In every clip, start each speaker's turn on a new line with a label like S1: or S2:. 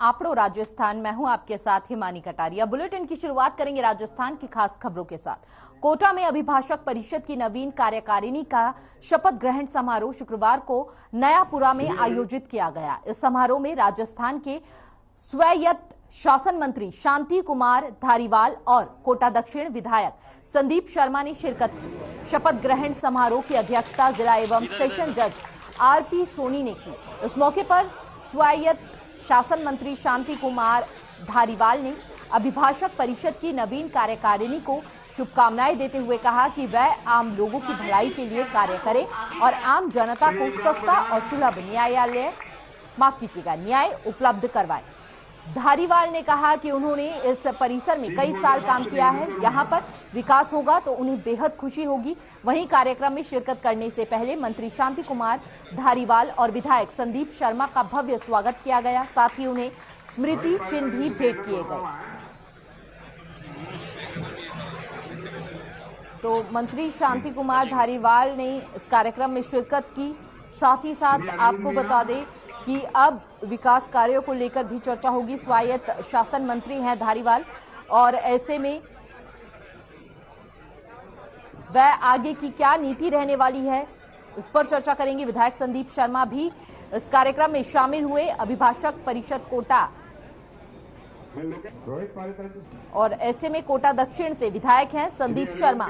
S1: आपड़ो राजस्थान। मैं हूं आपके साथ हिमानी कटारिया। बुलेटिन की शुरुआत करेंगे राजस्थान की खास खबरों के साथ। कोटा में अभिभाषक परिषद की नवीन कार्यकारिणी का शपथ ग्रहण समारोह शुक्रवार को नयापुरा में आयोजित किया गया। इस समारोह में राजस्थान के स्वायत्त शासन मंत्री शांति कुमार धारीवाल और कोटा दक्षिण विधायक संदीप शर्मा ने शिरकत की। शपथ ग्रहण समारोह की अध्यक्षता जिला एवं सेशन जज आरपी सोनी ने की। इस मौके पर स्वायत्त शासन मंत्री शांति कुमार धारीवाल ने अभिभाषक परिषद की नवीन कार्यकारिणी को शुभकामनाएं देते हुए कहा कि वह आम लोगों की भलाई के लिए कार्य करे और आम जनता को सस्ता और सुलभ न्याय उपलब्ध करवाए। धारीवाल ने कहा कि उन्होंने इस परिसर में कई साल काम किया है, यहाँ पर विकास होगा तो उन्हें बेहद खुशी होगी। वहीं कार्यक्रम में शिरकत करने से पहले मंत्री शांति कुमार धारीवाल और विधायक संदीप शर्मा का भव्य स्वागत किया गया। साथ ही उन्हें स्मृति चिन्ह भी भेंट किए गए। तो मंत्री शांति कुमार धारीवाल ने इस कार्यक्रम में शिरकत की। साथ ही साथ आपको बता दें कि अब विकास कार्यों को लेकर भी चर्चा होगी। स्वायत्त शासन मंत्री हैं धारीवाल और ऐसे में वह आगे की क्या नीति रहने वाली है, इस पर चर्चा करेंगे। विधायक संदीप शर्मा भी इस कार्यक्रम में शामिल हुए। अभिभाषक परिषद कोटा और ऐसे में कोटा दक्षिण से विधायक हैं संदीप शर्मा।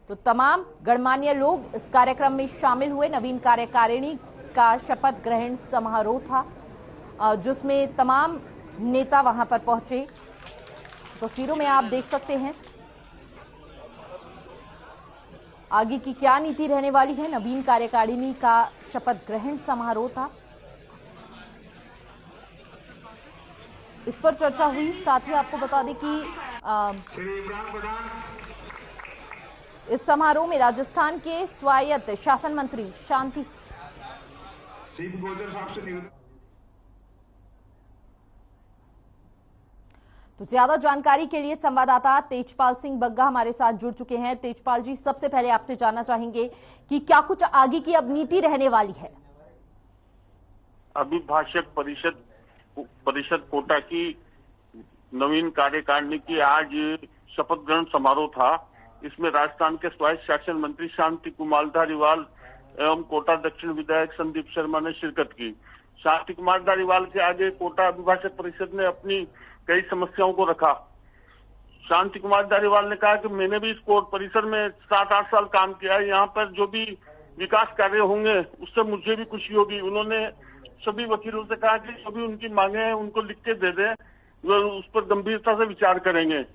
S1: तो तमाम गणमान्य लोग इस कार्यक्रम में शामिल हुए। नवीन कार्यकारिणी का शपथ ग्रहण समारोह था जिसमें तमाम नेता वहां पर पहुंचे। तस्वीरों में आप देख सकते हैं आगे की क्या नीति रहने वाली है। नवीन कार्यकारिणी का शपथ ग्रहण समारोह था, इस पर चर्चा हुई। साथ ही आपको बता दें कि इस समारोह में राजस्थान के स्वायत्त शासन मंत्री शांति तो ज्यादा जानकारी के लिए संवाददाता तेजपाल सिंह बग्गा हमारे साथ जुड़ चुके हैं। तेजपाल जी, सबसे पहले आपसे जानना चाहेंगे कि क्या कुछ आगे की अब नीति रहने वाली है।
S2: अभिभाषक परिषद कोटा की नवीन कार्यकारिणी की आज शपथ ग्रहण समारोह था। इसमें राजस्थान के स्वायत्त शासन मंत्री शांति कुमार धारीवाल एवं कोटा दक्षिण विधायक संदीप शर्मा ने शिरकत की। शांति कुमार धारीवाल के आगे कोटा अभिभाषक परिषद ने अपनी कई समस्याओं को रखा। शांति कुमार धारीवाल ने कहा कि मैंने भी इस कोर्ट परिसर में 7-8 साल काम किया है, यहाँ पर जो भी विकास कार्य होंगे उससे मुझे भी खुशी होगी। उन्होंने सभी वकीलों से कहा कि जो भी उनकी मांगे हैं उनको लिख के दे दें, वो उस पर गंभीरता से विचार करेंगे।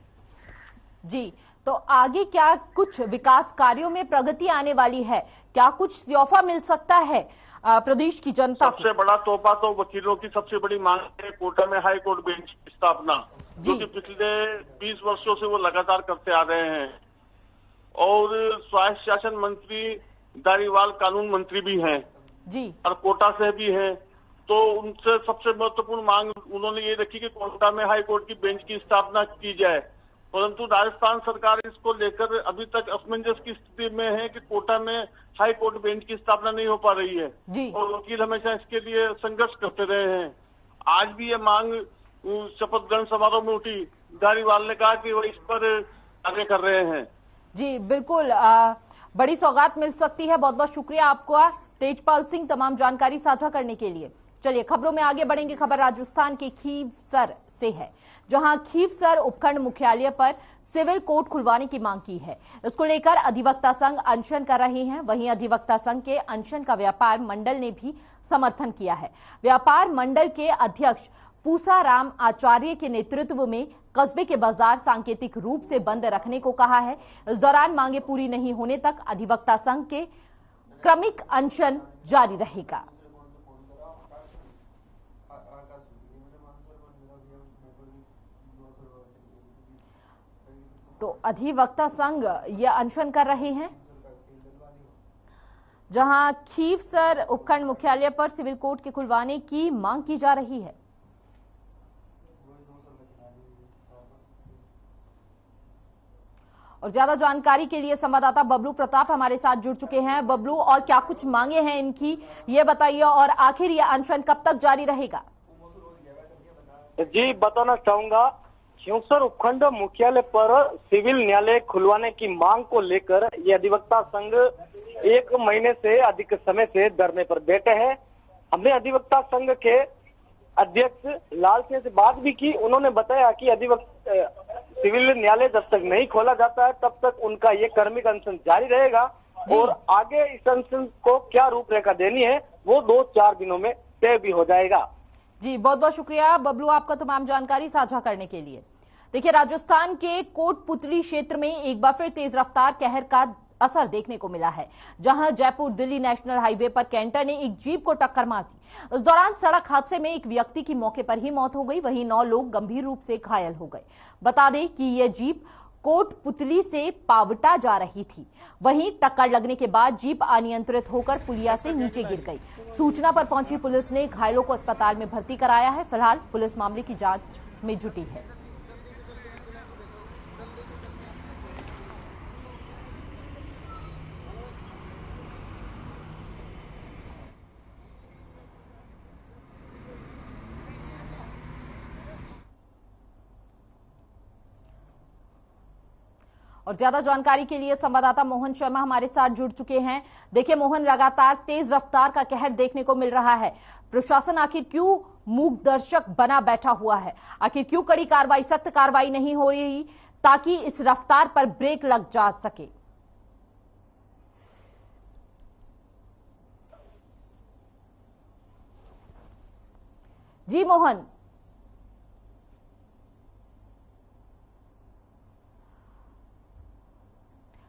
S1: जी, तो आगे क्या कुछ विकास कार्यों में प्रगति आने वाली है, क्या कुछ तोहफा मिल सकता है प्रदेश की जनता को?
S2: सबसे बड़ा तोहफा तो वकीलों की सबसे बड़ी मांग है कोटा में हाई कोर्ट बेंच की स्थापना, जो कि पिछले 20 वर्षों से वो लगातार करते आ रहे हैं। और स्वायत्त शासन मंत्री धारीवाल कानून मंत्री भी हैं
S1: जी, और
S2: कोटा से भी हैं, तो उनसे सबसे महत्वपूर्ण मांग उन्होंने ये रखी कि कोटा में हाई कोर्ट की बेंच की स्थापना की जाए। परंतु राजस्थान सरकार इसको लेकर अभी तक असमंजस की स्थिति में है कि कोटा में हाई कोर्ट बेंच की स्थापना नहीं हो पा रही है
S1: जी।
S2: और वकील हमेशा इसके लिए संघर्ष करते रहे हैं। आज भी ये मांग शपथ ग्रहण समारोह में उठी। धारीवाल ने कहा कि वो इस पर कार्य कर रहे हैं।
S1: जी बिल्कुल, बड़ी सौगात मिल सकती है। बहुत बहुत शुक्रिया आपका तेजपाल सिंह तमाम जानकारी साझा करने के लिए। चलिए खबरों में आगे बढ़ेंगे। खबर राजस्थान के खीवसर से है, जहां खीवसर उपखंड मुख्यालय पर सिविल कोर्ट खुलवाने की मांग की है। इसको लेकर अधिवक्ता संघ अनशन कर रहे हैं। वहीं अधिवक्ता संघ के अनशन का व्यापार मंडल ने भी समर्थन किया है। व्यापार मंडल के अध्यक्ष पूसाराम आचार्य के नेतृत्व में कस्बे के बाजार सांकेतिक रूप से बंद रखने को कहा है। इस दौरान मांगे पूरी नहीं होने तक अधिवक्ता संघ के क्रमिक अनशन जारी रहेगा। तो अधिवक्ता संघ यह अनशन कर रहे हैं, जहां खीवसर उपखंड मुख्यालय पर सिविल कोर्ट के खुलवाने की मांग की जा रही है। और ज्यादा जानकारी के लिए संवाददाता बबलू प्रताप हमारे साथ जुड़ चुके हैं। बबलू, और क्या कुछ मांगे हैं इनकी, ये बताइए, और आखिर यह अनशन कब तक जारी रहेगा?
S3: जी बताना चाहूंगा, खिंवसर उपखंड मुख्यालय पर सिविल न्यायालय खुलवाने की मांग को लेकर ये अधिवक्ता संघ 1 महीने से अधिक समय से धरने पर बैठे हैं। हमने अधिवक्ता संघ के अध्यक्ष लाल सिंह से बात भी की। उन्होंने बताया कि सिविल न्यायालय जब तक नहीं खोला जाता है तब तक उनका ये कर्मिक अनशन जारी रहेगा और आगे इस अनशन को क्या रूपरेखा देनी है वो 2-4 दिनों में तय भी हो जाएगा।
S1: जी बहुत बहुत शुक्रिया बबलू, आपका तमाम जानकारी साझा करने के लिए। देखिए, राजस्थान के कोटपुतली क्षेत्र में एक बार फिर तेज रफ्तार कहर का असर देखने को मिला है, जहां जयपुर दिल्ली नेशनल हाईवे पर कैंटर ने एक जीप को टक्कर मार दी। इस दौरान सड़क हादसे में एक व्यक्ति की मौके पर ही मौत हो गई, वहीं 9 लोग गंभीर रूप से घायल हो गए। बता दें कि यह जीप कोटपुतली से पावटा जा रही थी। वहीं टक्कर लगने के बाद जीप अनियंत्रित होकर पुलिया से नीचे गिर गई। सूचना पर पहुंची पुलिस ने घायलों को अस्पताल में भर्ती कराया है। फिलहाल पुलिस मामले की जांच में जुटी है। और ज्यादा जानकारी के लिए संवाददाता मोहन शर्मा हमारे साथ जुड़ चुके हैं। देखिए मोहन, लगातार तेज रफ्तार का कहर देखने को मिल रहा है। प्रशासन आखिर क्यों मूक दर्शक बना बैठा हुआ है? आखिर क्यों कड़ी कार्रवाई, सख्त कार्रवाई नहीं हो रही ताकि इस रफ्तार पर ब्रेक लग जा सके? जी मोहन।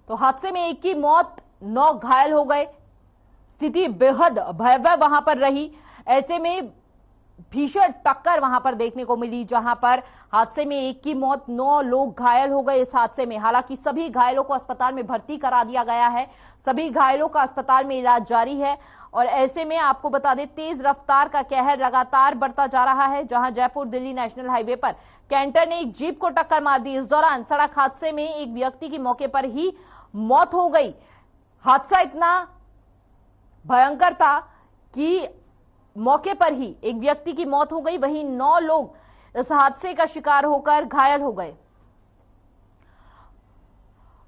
S1: तो हादसे में एक की मौत, 9 घायल हो गए। स्थिति बेहद भयावह वहां पर रही। ऐसे में भीषण टक्कर वहां पर देखने को मिली, जहां पर हादसे में एक की मौत, 9 लोग घायल हो गए इस हादसे में। हालांकि सभी घायलों को अस्पताल में भर्ती करा दिया गया है। सभी घायलों का अस्पताल में इलाज जारी है। और ऐसे में आपको बता दें, तेज रफ्तार का कहर लगातार बढ़ता जा रहा है, जहां जयपुर दिल्ली नेशनल हाईवे पर कैंटर ने एक जीप को टक्कर मार दी। इस दौरान सड़क हादसे में एक व्यक्ति की मौके पर ही मौत हो गई। हादसा इतना भयंकर था कि मौके पर ही एक व्यक्ति की मौत हो गई, वहीं 9 लोग इस हादसे का शिकार होकर घायल हो गए।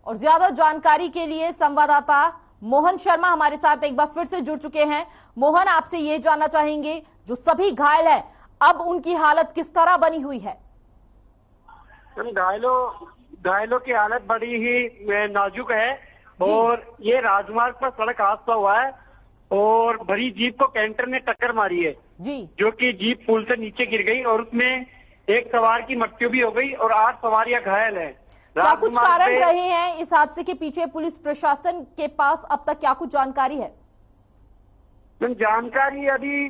S1: और ज्यादा जानकारी के लिए संवाददाता मोहन शर्मा हमारे साथ एक बार फिर से जुड़ चुके हैं। मोहन, आपसे ये जानना चाहेंगे, जो सभी घायल हैं अब उनकी हालत किस तरह बनी हुई है?
S3: घायलों की हालत बड़ी ही नाजुक है और ये राजमार्ग पर सड़क हादसा हुआ है और भरी जीप को कैंटर ने टक्कर मारी है
S1: जी,
S3: जो कि जीप पुल से नीचे गिर गई और उसमें एक सवार की मृत्यु भी हो गई और 8 सवारियां घायल हैं।
S1: क्या कुछ कारण रहे हैं इस हादसे के पीछे? पुलिस प्रशासन के पास अब तक क्या कुछ जानकारी है?
S3: जानकारी अभी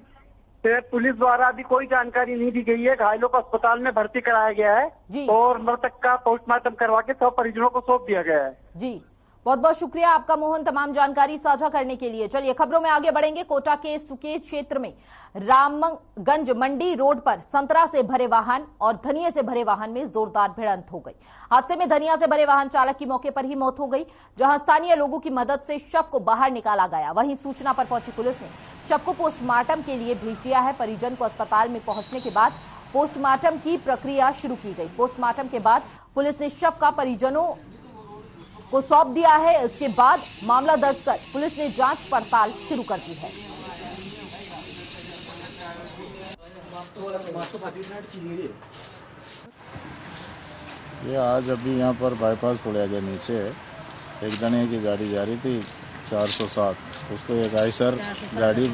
S3: पुलिस द्वारा अभी कोई जानकारी नहीं दी गई है। घायलों को अस्पताल में भर्ती कराया गया है और मृतक का पोस्टमार्टम करवा के 100 परिजनों को सौंप दिया गया है।
S1: जी बहुत बहुत शुक्रिया आपका मोहन, तमाम जानकारी साझा करने के लिए। चलिए खबरों में आगे बढ़ेंगे। कोटा के सुकेत क्षेत्र में रामगंज मंडी रोड पर संतरा से भरे वाहन और धनिया से भरे वाहन में जोरदार भिड़ंत हो गई। हादसे में धनिया से भरे वाहन चालक की मौके पर ही मौत हो गई, जहां स्थानीय लोगों की मदद से शव को बाहर निकाला गया। वहीं सूचना पर पहुंची पुलिस ने शव को पोस्टमार्टम के लिए भेज दिया है। परिजन को अस्पताल में पहुंचने के बाद पोस्टमार्टम की प्रक्रिया शुरू की गई। पोस्टमार्टम के बाद पुलिस ने शव का परिजनों को सौंप दिया है। इसके बाद मामला दर्ज कर पुलिस ने जांच पड़ताल शुरू कर दी है।
S4: ये आज अभी यहाँ पर बाईपास पुलिया के नीचे एक धनिया की गाड़ी जा रही थी 407, उसको एक आइसर गाड़ी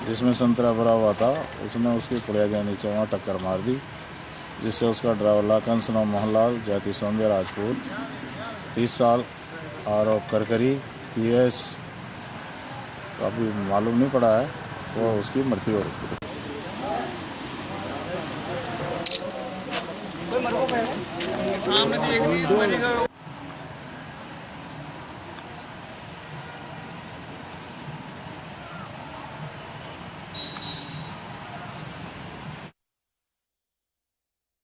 S4: जिसमें संतरा भरा हुआ था उसने उसकी पुलिया के नीचे वहाँ टक्कर मार दी, जिससे उसका ड्राइवर लाखन नाम मोहनलाल जाति सौंदर्य राजपूत 30 साल आरोप करकरी PS अभी मालूम नहीं पड़ा है, वो उसकी मृत्यु हो गई।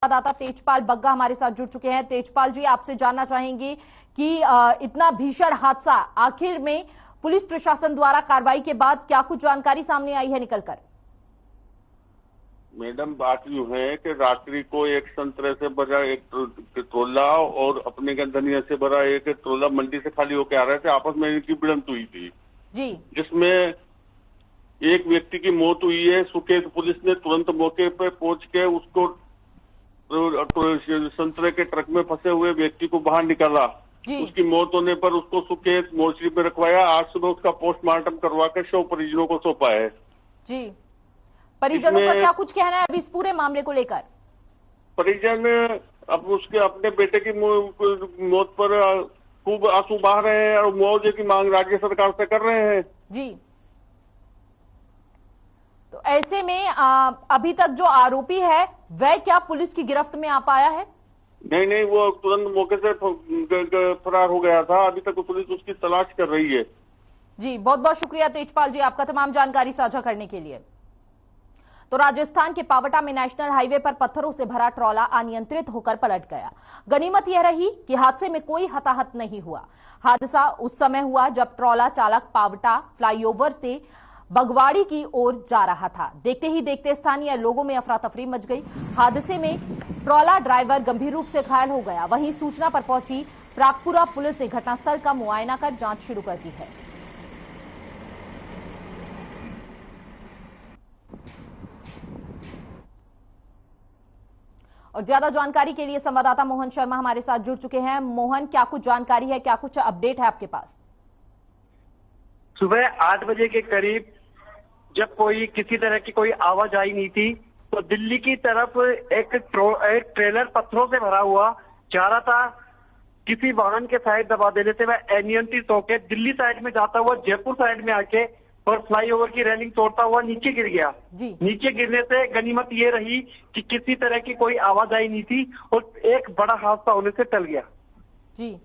S1: संवाददाता तेजपाल बग्गा हमारे साथ जुड़ चुके हैं। तेजपाल जी, आपसे जानना चाहेंगे कि इतना भीषण हादसा, आखिर में पुलिस प्रशासन द्वारा कार्रवाई के बाद क्या कुछ जानकारी सामने आई है निकलकर?
S2: मैडम बात यूं है कि रात्रि को एक संतरे से भरा एक ट्रोला और अपने के धनिया से भरा एक ट्रोला मंडी से खाली होके आ रहे थे, आपस में इनकी भिड़ंत हुई थी
S1: जी,
S2: जिसमें एक व्यक्ति की मौत हुई है। सुकेत पुलिस ने तुरंत मौके पर पहुंच के उसको संतरे के ट्रक में फंसे हुए व्यक्ति को बाहर निकाला। उसकी मौत होने पर उसको सुकेत मोर्चरी में रखवाया। आज सुबह उसका पोस्टमार्टम करवा के शव परिजनों को सौंपा है।
S1: जी, परिजनों का क्या कुछ कहना है अभी इस पूरे मामले को लेकर?
S2: परिजन अब उसके अपने बेटे की मौत पर खूब आंसू बहा रहे हैं और मुआवजे की मांग राज्य सरकार से कर रहे हैं।
S1: जी, तो ऐसे में अभी तक जो आरोपी है वह क्या पुलिस की गिरफ्त में आ पाया है?
S2: नहीं, वो तुरंत मौके से फरार हो गया था। अभी तक पुलिस उसकी तलाश कर रही है।
S1: जी, बहुत बहुत शुक्रिया तेजपाल जी आपका तमाम जानकारी साझा करने के लिए। तो राजस्थान के पावटा में नेशनल हाईवे पर पत्थरों से भरा ट्रॉला अनियंत्रित होकर पलट गया। गनीमत यह रही कि हादसे में कोई हताहत नहीं हुआ। हादसा उस समय हुआ जब ट्रॉला चालक पावटा फ्लाईओवर से बगवाड़ी की ओर जा रहा था। देखते ही देखते स्थानीय लोगों में अफरा तफरी मच गई। हादसे में ट्रॉला ड्राइवर गंभीर रूप से घायल हो गया। वहीं सूचना पर पहुंची प्रागपुरा पुलिस ने घटनास्थल का मुआयना कर जांच शुरू कर दी है। और ज्यादा जानकारी के लिए संवाददाता मोहन शर्मा हमारे साथ जुड़ चुके हैं। मोहन, क्या कुछ जानकारी है, क्या कुछ अपडेट है आपके पास?
S3: सुबह 8 बजे के करीब जब कोई किसी तरह की कोई आवाजाही नहीं थी तो दिल्ली की तरफ एक ट्रेलर पत्थरों से भरा हुआ जा रहा था। किसी वाहन के साइड दबा देने से वह अनियंत्रित होकर दिल्ली साइड में जाता हुआ जयपुर साइड में आके और फ्लाईओवर की रेलिंग तोड़ता हुआ नीचे गिर गया। नीचे गिरने से गनीमत ये रही कि किसी तरह की कोई आवाजाही नहीं थी और एक बड़ा हादसा होने से टल गया।
S1: जी,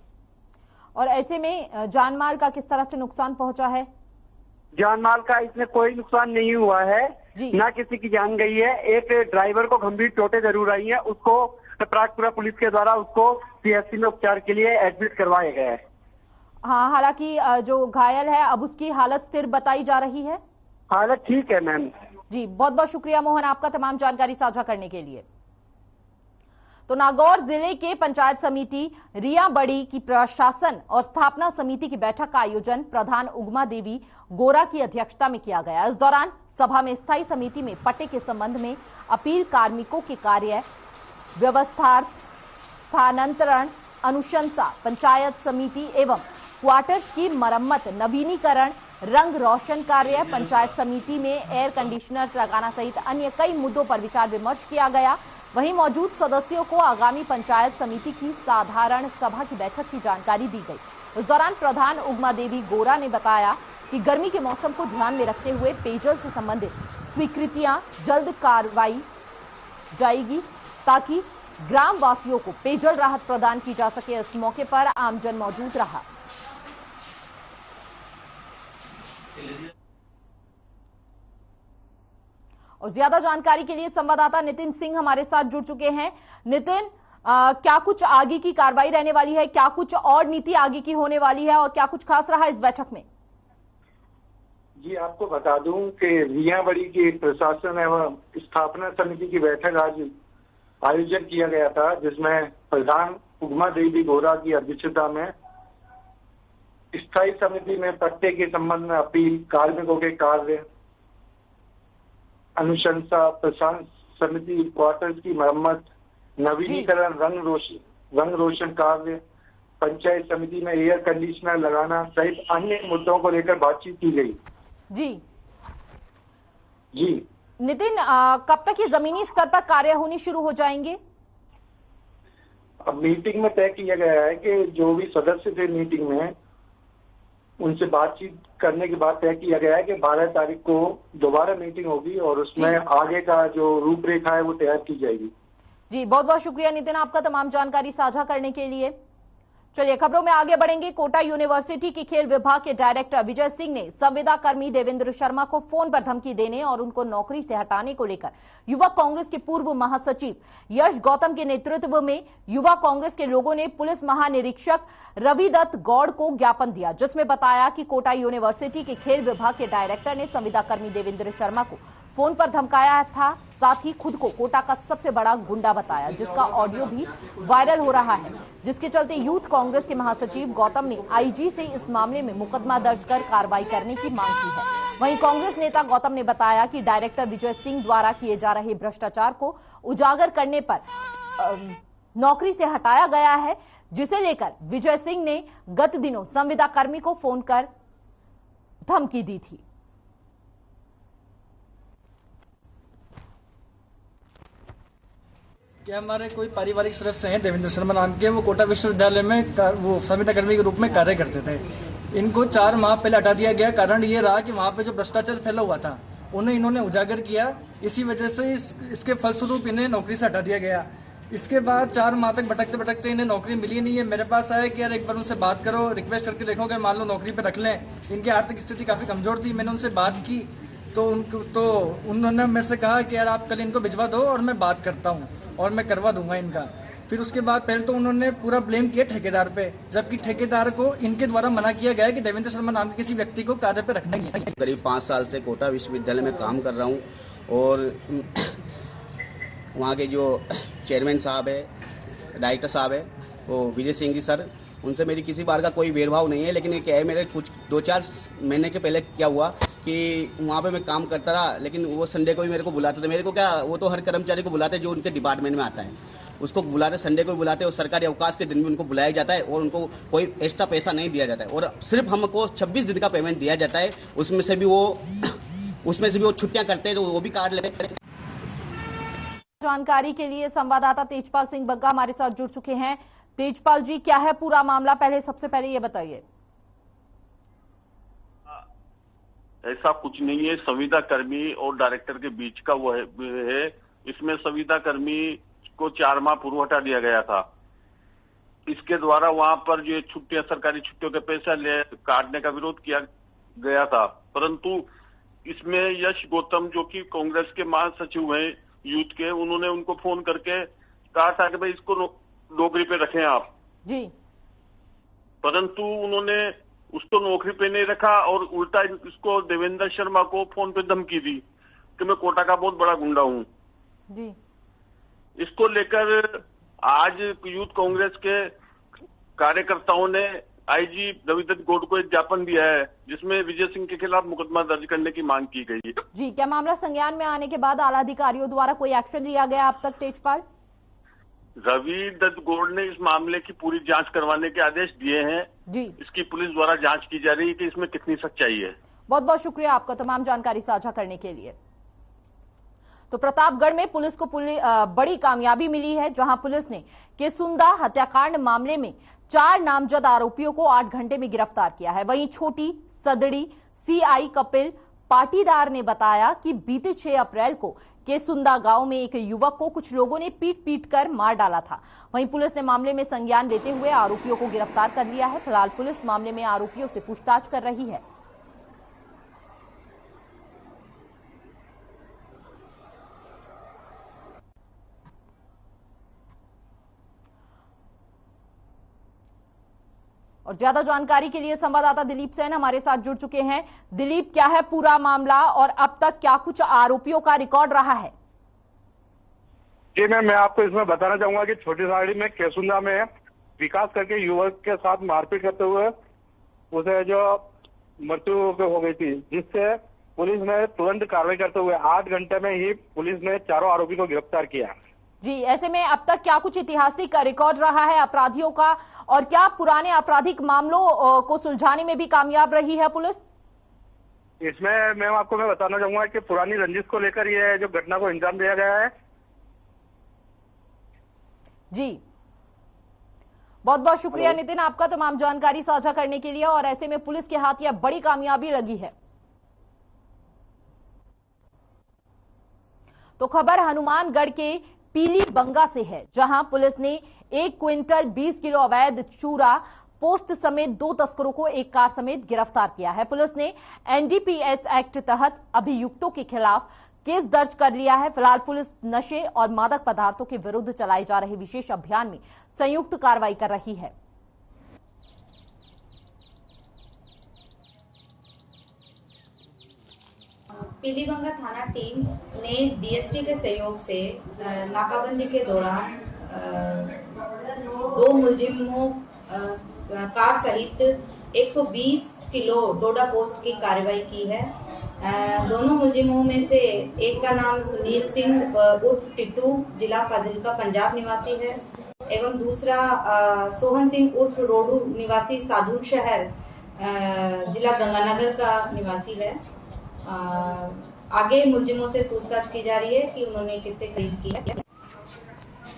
S1: और ऐसे में जानमाल का किस तरह से नुकसान पहुंचा है?
S3: जानमाल का इसमें कोई नुकसान नहीं हुआ है, ना किसी की जान गई है। एक ड्राइवर को गंभीर चोटें जरूर आई है, उसको प्रागपुरा पुलिस के द्वारा उसको पीएचसी में उपचार के लिए एडमिट करवाया गया है।
S1: हाँ, हालांकि जो घायल है अब उसकी हालत स्थिर बताई जा रही है।
S3: हालत ठीक है मैम।
S1: जी, बहुत बहुत शुक्रिया मोहन आपका तमाम जानकारी साझा करने के लिए। तो नागौर जिले के पंचायत समिति रिया बड़ी की प्रशासन और स्थापना समिति की बैठक का आयोजन प्रधान उगमा देवी गोरा की अध्यक्षता में किया गया। इस दौरान सभा में स्थायी समिति में पट्टे के संबंध में अपील, कार्मिकों के कार्य व्यवस्था, स्थानांतरण, अनुशंसा, पंचायत समिति एवं क्वार्टर्स की मरम्मत, नवीनीकरण, रंग रोशन कार्य, पंचायत समिति में एयर कंडीशनर्स लगाना सहित अन्य कई मुद्दों पर विचार विमर्श किया गया। वहीं मौजूद सदस्यों को आगामी पंचायत समिति की साधारण सभा की बैठक की जानकारी दी गई। इस दौरान प्रधान उगमा देवी गोरा ने बताया कि गर्मी के मौसम को ध्यान में रखते हुए पेयजल से संबंधित स्वीकृतियां जल्द कार्रवाई जाएगी ताकि ग्राम वासियों को पेयजल राहत प्रदान की जा सके। इस मौके पर आमजन मौजूद रहा। और ज्यादा जानकारी के लिए संवाददाता नितिन सिंह हमारे साथ जुड़ चुके हैं। नितिन, क्या कुछ आगे की कार्रवाई रहने वाली है, क्या कुछ और नीति आगे की होने वाली है और क्या कुछ खास रहा इस बैठक में?
S5: जी, आपको बता दूं कि रिया बड़ी की प्रशासन एवं स्थापना समिति की बैठक आज आयोजन किया गया था, जिसमें प्रधान उगमा देवी गोरा की अध्यक्षता में स्थायी समिति में पट्टे के संबंध में अपील, कार्मिकों के कार्य, अनुशंसा, प्रशासन समिति, क्वार्टर्स की मरम्मत, नवीनीकरण, रंग रोशन कार्य, पंचायत समिति में एयर कंडीशनर लगाना सहित अन्य मुद्दों को लेकर बातचीत की गई। जी
S1: नितिन, कब तक ये जमीनी स्तर पर कार्य होनी शुरू हो जाएंगे?
S5: अब मीटिंग में तय किया गया है कि जो भी सदस्य थे मीटिंग में उनसे बातचीत करने के बाद तय किया गया है कि 12 तारीख को दोबारा मीटिंग होगी और उसमें आगे का जो रूपरेखा है वो तैयार की जाएगी।
S1: जी, बहुत बहुत शुक्रिया नितिन आपका तमाम जानकारी साझा करने के लिए। चलिए खबरों में आगे बढ़ेंगे। कोटा यूनिवर्सिटी के खेल विभाग के डायरेक्टर विजय सिंह ने संविदा कर्मी देवेंद्र शर्मा को फोन पर धमकी देने और उनको नौकरी से हटाने को लेकर युवा कांग्रेस के पूर्व महासचिव यश गौतम के नेतृत्व में युवा कांग्रेस के लोगों ने पुलिस महानिरीक्षक रविदत्त गौड़ को ज्ञापन दिया, जिसमें बताया कि कोटा यूनिवर्सिटी के खेल विभाग के डायरेक्टर ने संविदा कर्मी देवेंद्र शर्मा को फोन पर धमकाया था। साथ ही खुद को कोटा का सबसे बड़ा गुंडा बताया, जिसका ऑडियो भी वायरल हो रहा है, जिसके चलते यूथ कांग्रेस के महासचिव गौतम ने आईजी से इस मामले में मुकदमा दर्ज कर कार्रवाई करने की मांग की है। वहीं कांग्रेस नेता गौतम ने बताया कि डायरेक्टर विजय सिंह द्वारा किए जा रहे भ्रष्टाचार को उजागर करने पर नौकरी से हटाया गया है, जिसे लेकर विजय सिंह ने गत दिनों संविदा कर्मी को फोन कर धमकी दी थी।
S6: कि हमारे कोई पारिवारिक सदस्य हैं देवेंद्र शर्मा नाम के, वो कोटा विश्वविद्यालय में वो संविदा कर्मी के रूप में कार्य करते थे। इनको 4 माह पहले हटा दिया गया। कारण ये रहा कि वहाँ पे जो भ्रष्टाचार फैला हुआ था उन्हें इन्होंने उजागर किया, इसी वजह से इसके फलस्वरूप इन्हें नौकरी से हटा दिया गया। इसके बाद 4 माह तक भटकते भटकते इन्हें नौकरी मिली नहीं है। मेरे पास आया कि यार एक बार उनसे बात करो, रिक्वेस्ट करके देखो कि मान लो नौकरी पे रख लें। इनकी आर्थिक स्थिति काफ़ी कमज़ोर थी। मैंने उनसे बात की तो उन्होंने मेरे से कहा कि यार आप कल इनको भिजवा दो और मैं बात करता हूँ और मैं करवा दूंगा इनका। फिर उसके बाद पहले तो उन्होंने पूरा ब्लेम किया ठेकेदार पे, जबकि ठेकेदार को इनके द्वारा मना किया गया कि देवेंद्र शर्मा नाम के किसी व्यक्ति को कार्य पे रखना ही है।
S7: करीब 5 साल से कोटा विश्वविद्यालय में काम कर रहा हूँ और वहाँ के जो चेयरमैन साहब है, डायरेक्टर साहब है, वो विजय सिंह जी सर, उनसे मेरी किसी बार का कोई भेदभाव नहीं है। लेकिन ये क्या है, मेरे कुछ 2-4 महीने के पहले क्या हुआ कि वहाँ पे मैं काम करता रहा, लेकिन वो संडे को भी मेरे को बुलाते थे। मेरे को क्या, वो तो हर कर्मचारी को बुलाते जो उनके डिपार्टमेंट में आता है, उसको बुलाते, संडे को भी बुलाते और सरकारी अवकाश के दिन भी उनको बुलाया जाता है और उनको कोई एक्स्ट्रा पैसा नहीं दिया जाता है और सिर्फ हमको 26 दिन का पेमेंट दिया जाता है। उसमें से भी वो छुट्टियाँ करते हैं तो वो भी काट लेते हैं।
S1: जानकारी के लिए संवाददाता तेजपाल सिंह बग्गा हमारे साथ जुड़ चुके हैं। तेजपाल जी, क्या है पूरा मामला, पहले सबसे पहले ये बताइए।
S2: ऐसा कुछ नहीं है, संविदा कर्मी और डायरेक्टर के बीच का वो है। इसमें संविदा कर्मी को 4 माह पूर्व हटा दिया गया था। इसके द्वारा वहां पर जो छुट्टियां, सरकारी छुट्टियों के पैसा काटने का विरोध किया गया था, परंतु इसमें यश गौतम जो कि कांग्रेस के महासचिव हैं यूथ के, उन्होंने उनको फोन करके कहा था कि भाई इसको नौकरी पे रखें आप
S1: जी,
S2: परंतु उन्होंने उसको नौकरी पे नहीं रखा और उल्टा इसको देवेंद्र शर्मा को फोन पे धमकी दी कि मैं कोटा का बहुत बड़ा गुंडा हूं
S1: जी।
S2: इसको लेकर आज यूथ कांग्रेस के कार्यकर्ताओं ने आईजी रविदत्त गौड़ को एक ज्ञापन दिया है, जिसमें विजय सिंह के खिलाफ मुकदमा दर्ज करने की मांग की गई है।
S1: जी, क्या मामला संज्ञान में आने के बाद आला अधिकारियों द्वारा कोई एक्शन लिया गया अब तक तेजपाल?
S2: रविदत्त गौड़ ने इस मामले की पूरी जांच करवाने के आदेश दिए हैं
S1: जी।
S2: इसकी पुलिस द्वारा जांच की जा रही है कि इसमें कितनी सच्चाई है।
S1: बहुत बहुत शुक्रिया आपका तमाम जानकारी साझा करने के लिए। तो प्रतापगढ़ में पुलिस को बड़ी कामयाबी मिली है, जहां पुलिस ने केसुंदा हत्याकांड मामले में 4 नामजद आरोपियों को 8 घंटे में गिरफ्तार किया है। वहीं छोटी सदड़ी सीआई कपिल पाटीदार ने बताया कि बीते 6 अप्रैल को केसुंदा गांव में एक युवक को कुछ लोगों ने पीट कर मार डाला था। वहीं पुलिस ने मामले में संज्ञान लेते हुए आरोपियों को गिरफ्तार कर लिया है। फिलहाल पुलिस मामले में आरोपियों से पूछताछ कर रही है। और ज्यादा जानकारी के लिए संवाददाता दिलीप सेन हमारे साथ जुड़ चुके हैं। दिलीप, क्या है पूरा मामला और अब तक क्या कुछ आरोपियों का रिकॉर्ड रहा है?
S5: जी मैम, मैं आपको इसमें बताना चाहूंगा कि छोटी साड़ी में केसुंदा में विकास करके युवक के साथ मारपीट करते हुए उसे जो मृत्यु हो गई थी, जिससे पुलिस ने तुरंत कार्रवाई करते हुए 8 घंटे में ही पुलिस ने चारों आरोपी को गिरफ्तार किया।
S1: जी, ऐसे में अब तक क्या कुछ ऐतिहासिक रिकॉर्ड रहा है अपराधियों का और क्या पुराने आपराधिक मामलों को सुलझाने में भी कामयाब रही है पुलिस?
S5: इसमें मैम आपको मैं बताना चाहूंगा कि पुरानी रंजिश को लेकर ये जो घटना को अंजाम दिया गया है।
S1: जी, बहुत बहुत शुक्रिया नितिन आपका तमाम जानकारी साझा करने के लिए। और ऐसे में पुलिस के हाथ यह बड़ी कामयाबी लगी है। तो खबर हनुमानगढ़ के पीली बंगा से है, जहां पुलिस ने 1 क्विंटल 20 किलो अवैध चूरा पोस्ट समेत 2 तस्करों को एक कार समेत गिरफ्तार किया है। पुलिस ने एनडीपीएस एक्ट तहत अभियुक्तों के खिलाफ केस दर्ज कर लिया है। फिलहाल पुलिस नशे और मादक पदार्थों के विरुद्ध चलाए जा रहे विशेष अभियान में संयुक्त कार्रवाई कर रही है।
S8: पीलीबंगा थाना टीम ने डीएसटी के सहयोग से नाकाबंदी के दौरान 2 मुलजिमों कार सहित 120 किलो डोडा पोस्त की कार्रवाई की है। दोनों मुलजिमों में से एक का नाम सुनील सिंह उर्फ टिट्टू, जिला फाजिल्का पंजाब निवासी है, एवं दूसरा सोहन सिंह उर्फ रोडू निवासी साधुल शहर जिला गंगानगर का निवासी है। आगे मुलजिमों से पूछताछ की जा रही है कि उन्होंने किससे खरीद की है।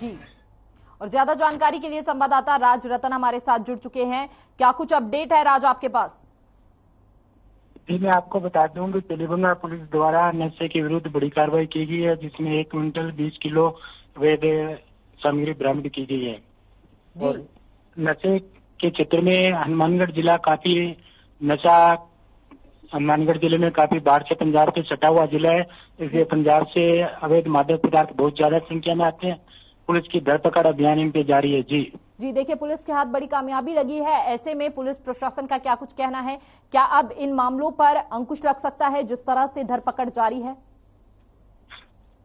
S1: जी, और ज्यादा जानकारी के लिए संवाददाता राज रतन हमारे साथ जुड़ चुके हैं। क्या कुछ अपडेट है राज आपके पास?
S9: जी, मैं आपको बता दूं कि पीलीबंगा पुलिस द्वारा नशे के विरुद्ध बड़ी कार्रवाई की गई है, जिसमें 1 क्विंटल 20 किलो अवैध सामग्री बरामद की गई है। और नशे के क्षेत्र में हनुमानगढ़ जिला काफी नशा हनुमानगढ़ जिले में काफी बाढ़ से पंजाब से सटा हुआ जिला है, इसलिए पंजाब से अवैध मादक पदार्थ बहुत ज्यादा संख्या में आते हैं। पुलिस की धरपकड़ अभियान इन पे जारी है। जी, देखिए, पुलिस के हाथ बड़ी कामयाबी लगी है। ऐसे में पुलिस प्रशासन का क्या कुछ कहना है? क्या अब इन मामलों पर अंकुश लग सकता है जिस तरह से धरपकड़ जारी है?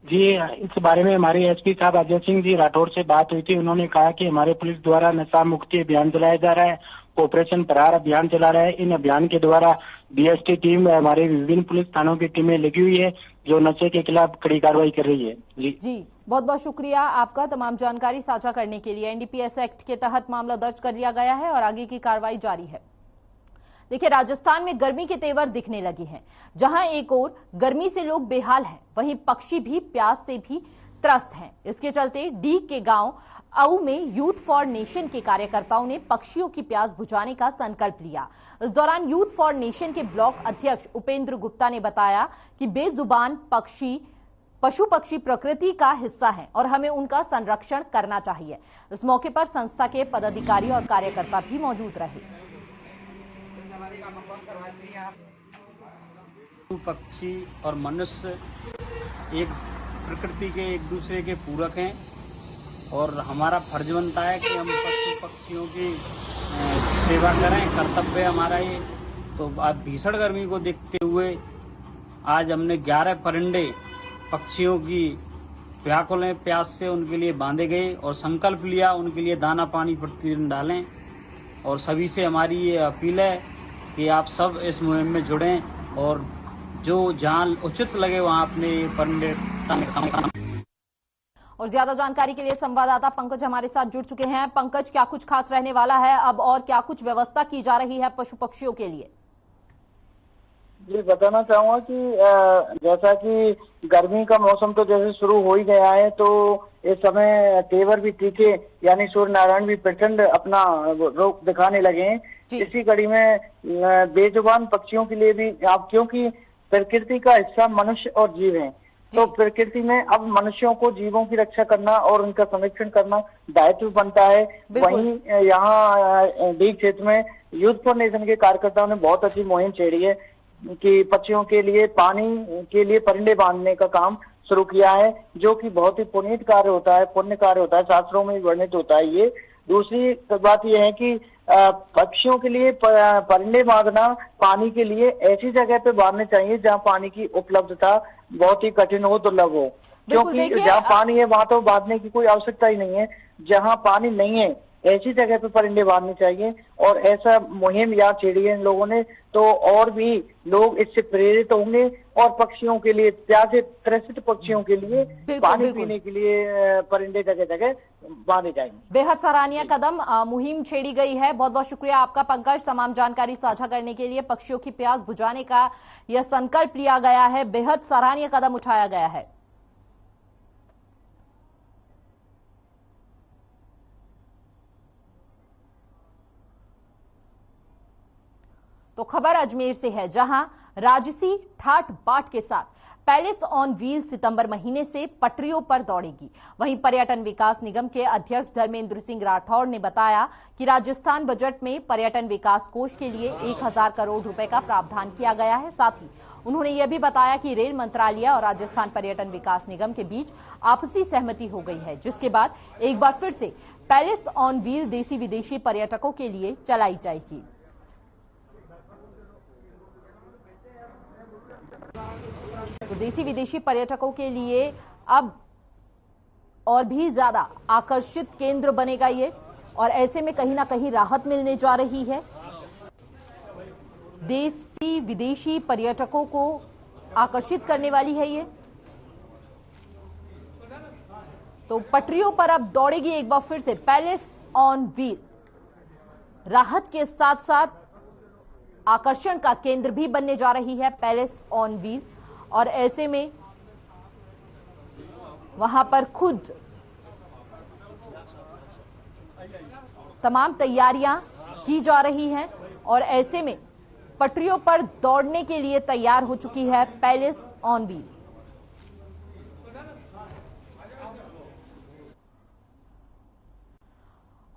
S9: जी, इस बारे में हमारे एसपी साहब अजय सिंह जी राठौर से बात हुई थी। उन्होंने कहा कि हमारे पुलिस द्वारा नशा मुक्ति अभियान चलाया जा रहा है, ऑपरेशन प्रहार अभियान चला रहा है। इन अभियान के द्वारा डीएसटी टीम हमारे विभिन्न पुलिस थानों की टीमें लगी हुई है जो नशे के खिलाफ कड़ी कार्रवाई कर रही है। जी, बहुत बहुत शुक्रिया आपका तमाम जानकारी साझा करने के लिए। एनडीपीएस एक्ट के तहत मामला दर्ज कर लिया गया है और आगे की कार्रवाई जारी है। देखिए, राजस्थान में गर्मी के तेवर दिखने लगे हैं। जहां एक ओर गर्मी से लोग बेहाल हैं, वहीं पक्षी भी प्यास से भी त्रस्त हैं। इसके चलते डी के गांव आऊ में यूथ फॉर नेशन के कार्यकर्ताओं ने पक्षियों की प्यास बुझाने का संकल्प लिया। इस दौरान यूथ फॉर नेशन के ब्लॉक अध्यक्ष उपेंद्र गुप्ता ने बताया कि बेजुबान पशु पक्षी प्रकृति का हिस्सा हैं और हमें उनका संरक्षण करना चाहिए। इस मौके पर संस्था के पदाधिकारी और कार्यकर्ता भी मौजूद रहे।
S10: पक्षी और मनुष्य एक प्रकृति के एक दूसरे के पूरक हैं और हमारा फर्ज बनता है कि हम पशु पक्षियों की सेवा करें, कर्तव्य हमारा ये। तो आज भीषण गर्मी को देखते हुए आज हमने 11 परिंदे पक्षियों की व्याकुल प्यास से उनके लिए बांधे गए और संकल्प लिया उनके लिए दाना पानी प्रतिदिन डालें। और सभी से हमारी ये अपील है कि आप सब इस मुहिम में जुड़ें और जो जहाँ उचित लगे वहाँ अपने परिंदे।
S1: और ज्यादा जानकारी के लिए संवाददाता पंकज हमारे साथ जुड़ चुके हैं। पंकज, क्या कुछ खास रहने वाला है अब और क्या कुछ व्यवस्था की जा रही है पशु पक्षियों के लिए?
S11: जी, बताना चाहूंगा कि जैसा कि गर्मी का मौसम तो जैसे शुरू हो ही गया है, तो इस समय तेवर भी तीखे यानी सूर्य नारायण भी प्रचंड अपना रूप दिखाने लगे हैं। इसी कड़ी में बेजुबान पक्षियों के लिए भी आप, क्योंकि प्रकृति का हिस्सा मनुष्य और जीव हैं, तो प्रकृति में अब मनुष्यों को जीवों की रक्षा करना और उनका संरक्षण करना दायित्व बनता है। वहीं यहाँ डी क्षेत्र में यूथ फॉर नेशन के कार्यकर्ताओं ने बहुत अच्छी मुहिम छेड़ी है कि पक्षियों के लिए पानी के लिए परिंदे बांधने का काम शुरू किया है, जो कि बहुत ही पुनीत कार्य होता है, पुण्य कार्य होता है, शास्त्रों में वर्णित होता है ये। दूसरी बात यह है कि पक्षियों के लिए परिंदे बांधना पानी के लिए ऐसी जगह पे बांधने चाहिए जहाँ पानी की उपलब्धता बहुत ही कठिन हो, दुर्लभ हो, क्योंकि जहाँ पानी है वहां तो बांधने की कोई आवश्यकता ही नहीं है। जहाँ पानी नहीं है ऐसी जगह पे परिंदे बांधने चाहिए और ऐसा मुहिम यहाँ छेड़ी है इन लोगों ने, तो और भी लोग इससे प्रेरित होंगे और पक्षियों के लिए, प्यासे त्रसित पक्षियों के लिए पानी पीने के लिए परिंदे जगह जगह बांधे जाएंगे।
S1: बेहद सराहनीय कदम मुहिम छेड़ी गई है। बहुत बहुत शुक्रिया आपका पंकज, तमाम जानकारी साझा करने के लिए। पक्षियों की प्यास बुझाने का यह संकल्प लिया गया है, बेहद सराहनीय कदम उठाया गया है। तो खबर अजमेर से है, जहां राजसी ठाट बाट के साथ पैलेस ऑन व्हील सितंबर महीने से पटरियों पर दौड़ेगी। वहीं पर्यटन विकास निगम के अध्यक्ष धर्मेंद्र सिंह राठौर ने बताया कि राजस्थान बजट में पर्यटन विकास कोष के लिए 1000 करोड़ रुपए का प्रावधान किया गया है। साथ ही उन्होंने यह भी बताया कि रेल मंत्रालय और राजस्थान पर्यटन विकास निगम के बीच आपसी सहमति हो गई है, जिसके बाद एक बार फिर से पैलेस ऑन व्हील देसी विदेशी पर्यटकों के लिए चलाई जाएगी। तो देसी विदेशी पर्यटकों के लिए अब और भी ज्यादा आकर्षित केंद्र बनेगा ये, और ऐसे में कहीं ना कहीं राहत मिलने जा रही है। देसी विदेशी पर्यटकों को आकर्षित करने वाली है ये। तो पटरियों पर अब दौड़ेगी एक बार फिर से पैलेस ऑन व्हील। राहत के साथ साथ आकर्षण का केंद्र भी बनने जा रही है पैलेस ऑन व्हील, और ऐसे में वहां पर खुद तमाम तैयारियां की जा रही हैं, और ऐसे में पटरियों पर दौड़ने के लिए तैयार हो चुकी है पैलेस ऑन व्हील।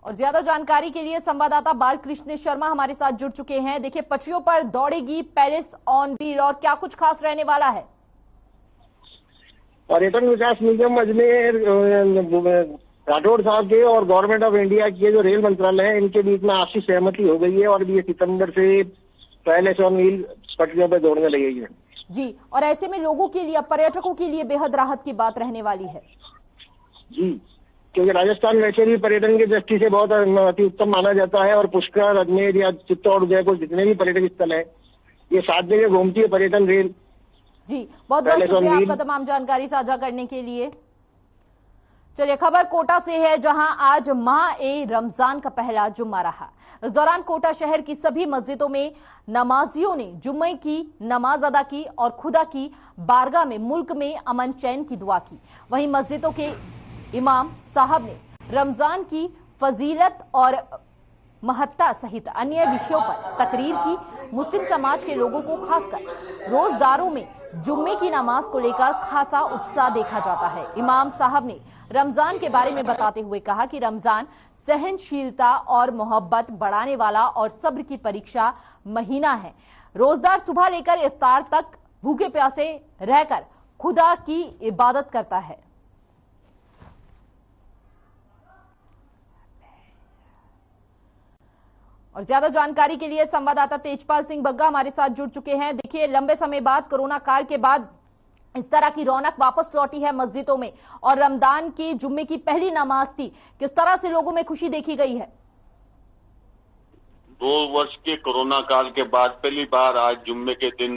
S1: और ज्यादा जानकारी के लिए संवाददाता बालकृष्ण शर्मा हमारे साथ जुड़ चुके हैं। देखिए, पटरियों पर दौड़ेगी पैलेस ऑन व्हील, और क्या कुछ खास रहने वाला है?
S12: पर्यटन विकास निगम अजमेर राठौड़ साहब के और गवर्नमेंट ऑफ इंडिया के जो रेल मंत्रालय है, इनके बीच में आपसी सहमति हो गई है, और ये सितंबर से पैलेस ऑन व्हील पटरियों पर दौड़ने लगेगी
S1: जी। और ऐसे में लोगों के लिए, पर्यटकों के लिए बेहद राहत की बात रहने वाली है
S12: जी, क्योंकि राजस्थान वैसे भी पर्यटन की दृष्टि से बहुत अति उत्तम माना जाता है, और पुष्कर, अजमेर या चित्तौड़, उदयपुर जितने भी पर्यटक स्थल है, ये 7 जगह घूमती है पर्यटन रेल
S1: जी। बहुत बहुत शुक्रिया आपका तमाम जानकारी साझा करने के लिए। चलिए, खबर कोटा से है, जहां आज माह-ए-रमजान का पहला जुम्मा रहा। इस दौरान कोटा शहर की सभी मस्जिदों में नमाजियों ने जुम्मे की नमाज अदा की और खुदा की बारगाह में मुल्क में अमन चैन की दुआ की। वहीं मस्जिदों के इमाम साहब ने रमजान की फजीलत और महत्ता सहित अन्य विषयों पर तकरीर की। मुस्लिम समाज के लोगों को खासकर रोजदारों में जुम्मे की नमाज को लेकर खासा उत्साह देखा जाता है। इमाम साहब ने रमजान के बारे में बताते हुए कहा कि रमजान सहनशीलता और मोहब्बत बढ़ाने वाला और सब्र की परीक्षा महीना है। रोजदार सुबह लेकर इफ्तार तक भूखे प्यासे रहकर खुदा की इबादत करता है। और ज्यादा जानकारी के लिए संवाददाता तेजपाल सिंह बग्गा हमारे साथ जुड़ चुके हैं। देखिए, लंबे समय बाद, कोरोना काल के बाद इस तरह की रौनक वापस लौटी है मस्जिदों में, और रमजान की जुम्मे की पहली नमाज थी। किस तरह से लोगों में खुशी देखी गई है?
S2: 2 वर्ष के कोरोना काल के बाद पहली बार आज जुम्मे के दिन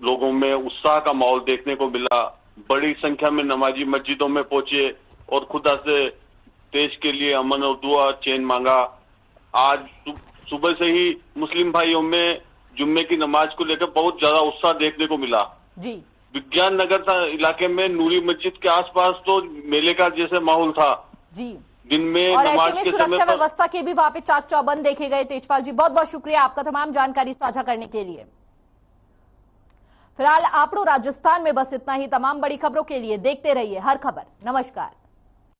S2: लोगों में उत्साह का माहौल देखने को मिला। बड़ी संख्या में नमाजी मस्जिदों में पहुंचे और खुदा से देश के लिए अमन और दुआ चैन मांगा। आज सुबह से ही मुस्लिम भाइयों में जुम्मे की नमाज को लेकर बहुत ज्यादा उत्साह देखने को मिला
S1: जी।
S2: विज्ञान नगर इलाके में नूरी मस्जिद के आसपास तो मेले का जैसे माहौल था
S1: जी।
S2: दिन में
S1: और
S2: नमाज
S1: ऐसे में
S2: के
S1: सुरक्षा
S2: समय
S1: व्यवस्था के भी वहां पे चाक चौबंद देखे गए। तेजपाल जी, बहुत बहुत शुक्रिया आपका तमाम जानकारी साझा करने के लिए। फिलहाल आपको राजस्थान में बस इतना ही। तमाम बड़ी खबरों के लिए देखते रहिए हर खबर। नमस्कार।